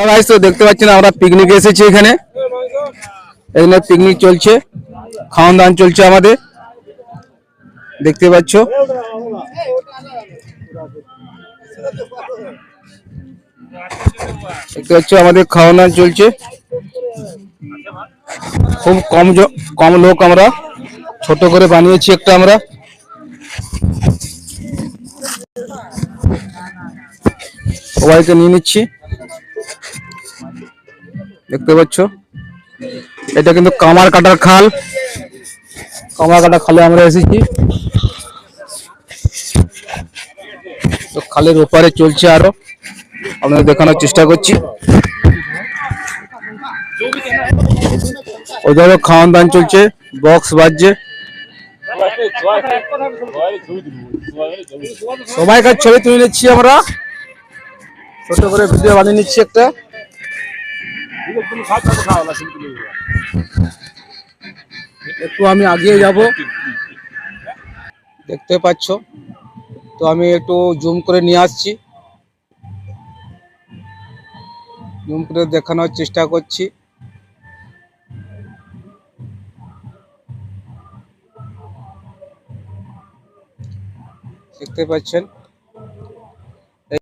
Guys তো দেখতে পাচ্ছেন আমরা পিকনিক এসেছি এখানে পিকনিক চলছে, খাওয়ান দাওয়ান চলছে আমাদের, দেখতে পাচ্ছ। দেখতে পাচ্ছ আমাদের খাওয়ান দাওয়ান চলছে, খুব কম লোক, আমরা ছোট করে বানিয়েছি একটা, আমরা সবাইকে নিয়ে নিচ্ছি। দেখতে পাচ্ছ এটা কিন্তু কামার কাটার খাল, কামার কাটা খালে আমরা এসেছি। তো খালের ওপারে চলছে, আরো আপনাদের দেখানোর চেষ্টা করছি। ওইভাবে খাওয়ান দাওয়ান চলছে, বক্স বাজছে, সবাইকার ছবি তুলে নিচ্ছি আমরা, ছোট করে ভিডিও বানিয়ে নিচ্ছি একটা। একটু আমি আগিয়ে যাব, দেখতে পাচ্ছ। তো আমি একটু জুম করে নিয়ে আসছি, জুম করে দেখানোর চেষ্টা করছি। দেখতে পাচ্ছেন